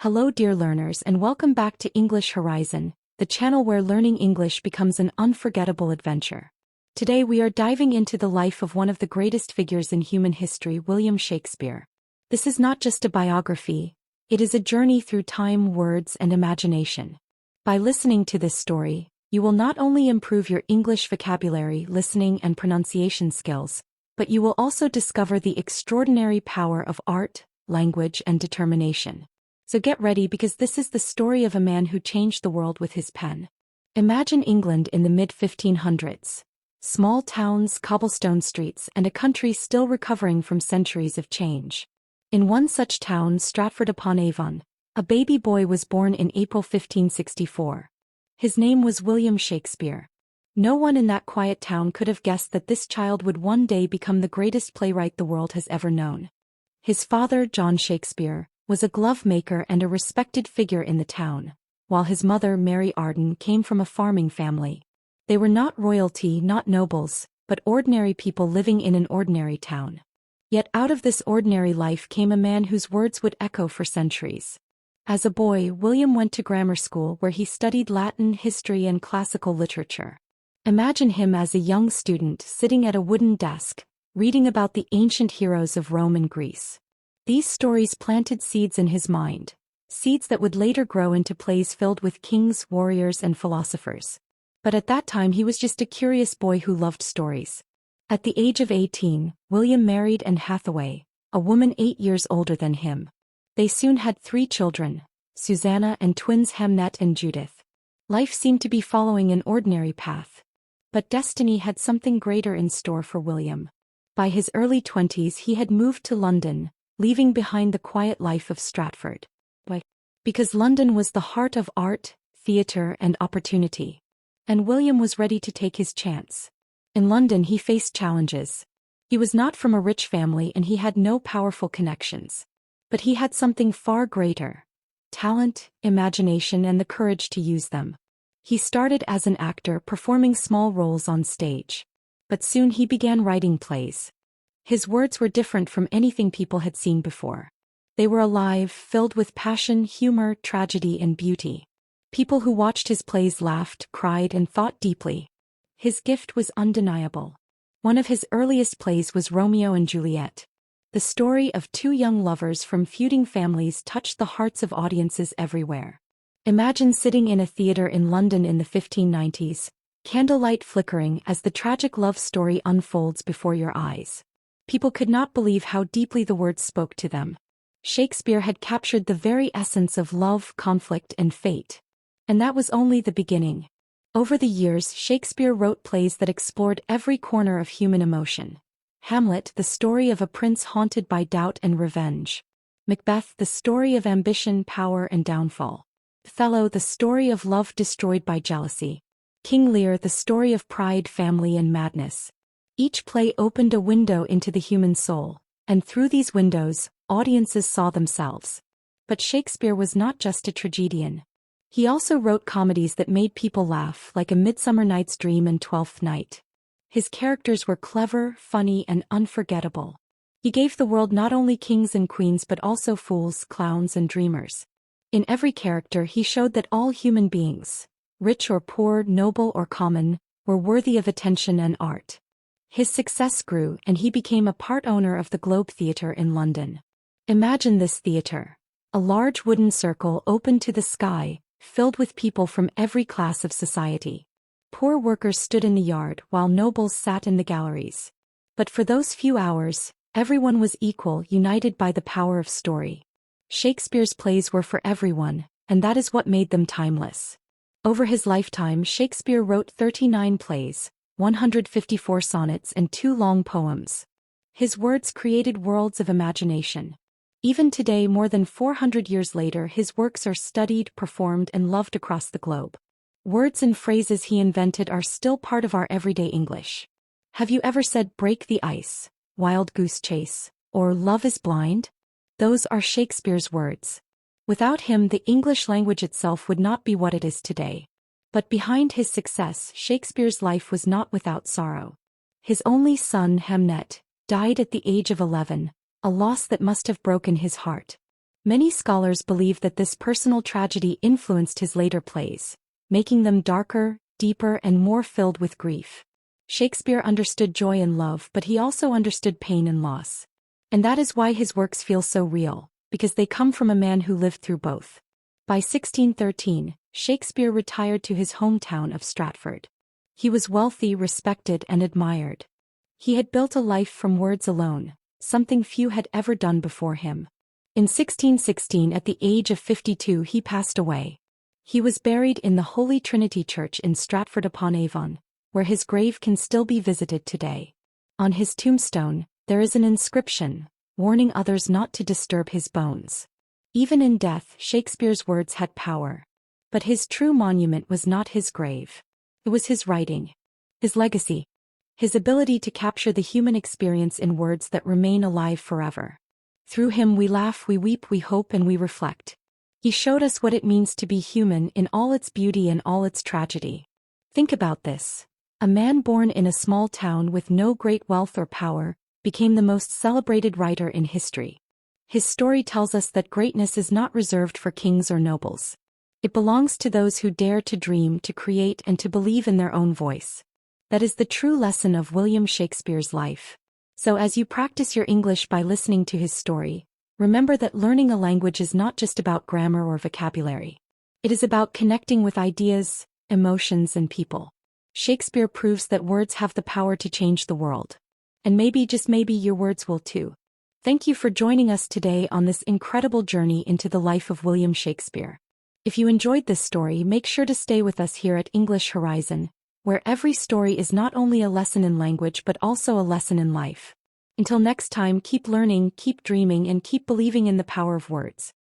Hello dear learners and welcome back to English Horizon, the channel where learning English becomes an unforgettable adventure. Today we are diving into the life of one of the greatest figures in human history, William Shakespeare. This is not just a biography, it is a journey through time, words, and imagination. By listening to this story, you will not only improve your English vocabulary, listening, and pronunciation skills, but you will also discover the extraordinary power of art, language, and determination. So get ready because this is the story of a man who changed the world with his pen. Imagine England in the mid-1500s. Small towns, cobblestone streets, and a country still recovering from centuries of change. In one such town, Stratford-upon-Avon, a baby boy was born in April 1564. His name was William Shakespeare. No one in that quiet town could have guessed that this child would one day become the greatest playwright the world has ever known. His father, John Shakespeare, was a glove maker and a respected figure in the town, while his mother, Mary Arden, came from a farming family. They were not royalty, not nobles, but ordinary people living in an ordinary town. Yet out of this ordinary life came a man whose words would echo for centuries. As a boy, William went to grammar school where he studied Latin, history, and classical literature. Imagine him as a young student sitting at a wooden desk, reading about the ancient heroes of Rome and Greece. These stories planted seeds in his mind, seeds that would later grow into plays filled with kings, warriors, and philosophers. But at that time he was just a curious boy who loved stories. At the age of 18, William married Anne Hathaway, a woman 8 years older than him. They soon had 3 children, Susanna and twins Hamnet and Judith. Life seemed to be following an ordinary path. But destiny had something greater in store for William. By his early 20s he had moved to London, leaving behind the quiet life of Stratford. Why? Because London was the heart of art, theatre, and opportunity. And William was ready to take his chance. In London he faced challenges. He was not from a rich family and he had no powerful connections. But he had something far greater: talent, imagination, and the courage to use them. He started as an actor performing small roles on stage. But soon he began writing plays. His words were different from anything people had seen before. They were alive, filled with passion, humor, tragedy, and beauty. People who watched his plays laughed, cried, and thought deeply. His gift was undeniable. One of his earliest plays was Romeo and Juliet. The story of 2 young lovers from feuding families touched the hearts of audiences everywhere. Imagine sitting in a theater in London in the 1590s, candlelight flickering as the tragic love story unfolds before your eyes. People could not believe how deeply the words spoke to them. Shakespeare had captured the very essence of love, conflict, and fate. And that was only the beginning. Over the years, Shakespeare wrote plays that explored every corner of human emotion. Hamlet, the story of a prince haunted by doubt and revenge. Macbeth, the story of ambition, power, and downfall. Othello, the story of love destroyed by jealousy. King Lear, the story of pride, family, and madness. Each play opened a window into the human soul, and through these windows, audiences saw themselves. But Shakespeare was not just a tragedian. He also wrote comedies that made people laugh, like A Midsummer Night's Dream and Twelfth Night. His characters were clever, funny, and unforgettable. He gave the world not only kings and queens but also fools, clowns, and dreamers. In every character he showed that all human beings, rich or poor, noble or common, were worthy of attention and art. His success grew and he became a part owner of the Globe Theatre in London. Imagine this theatre. A large wooden circle open to the sky, filled with people from every class of society. Poor workers stood in the yard while nobles sat in the galleries. But for those few hours, everyone was equal, united by the power of story. Shakespeare's plays were for everyone, and that is what made them timeless. Over his lifetime, Shakespeare wrote 39 plays, 154 sonnets, and 2 long poems. His words created worlds of imagination. Even today, more than 400 years later, his works are studied, performed, and loved across the globe. Words and phrases he invented are still part of our everyday English. Have you ever said "break the ice," "wild goose chase," or "love is blind"? Those are Shakespeare's words. Without him, the English language itself would not be what it is today. But behind his success, Shakespeare's life was not without sorrow. His only son, Hamnet, died at the age of 11, a loss that must have broken his heart. Many scholars believe that this personal tragedy influenced his later plays, making them darker, deeper, and more filled with grief. Shakespeare understood joy and love, but he also understood pain and loss. And that is why his works feel so real, because they come from a man who lived through both. By 1613, Shakespeare retired to his hometown of Stratford. He was wealthy, respected, and admired. He had built a life from words alone, something few had ever done before him. In 1616, at the age of 52, he passed away. He was buried in the Holy Trinity Church in Stratford-upon-Avon, where his grave can still be visited today. On his tombstone, there is an inscription, warning others not to disturb his bones. Even in death, Shakespeare's words had power. But his true monument was not his grave. It was his writing. His legacy. His ability to capture the human experience in words that remain alive forever. Through him we laugh, we weep, we hope, and we reflect. He showed us what it means to be human in all its beauty and all its tragedy. Think about this. A man born in a small town with no great wealth or power became the most celebrated writer in history. His story tells us that greatness is not reserved for kings or nobles. It belongs to those who dare to dream, to create, and to believe in their own voice. That is the true lesson of William Shakespeare's life. So as you practice your English by listening to his story, remember that learning a language is not just about grammar or vocabulary. It is about connecting with ideas, emotions, and people. Shakespeare proves that words have the power to change the world. And maybe, just maybe, your words will too. Thank you for joining us today on this incredible journey into the life of William Shakespeare. If you enjoyed this story, make sure to stay with us here at English Horizon, where every story is not only a lesson in language but also a lesson in life. Until next time, keep learning, keep dreaming, and keep believing in the power of words.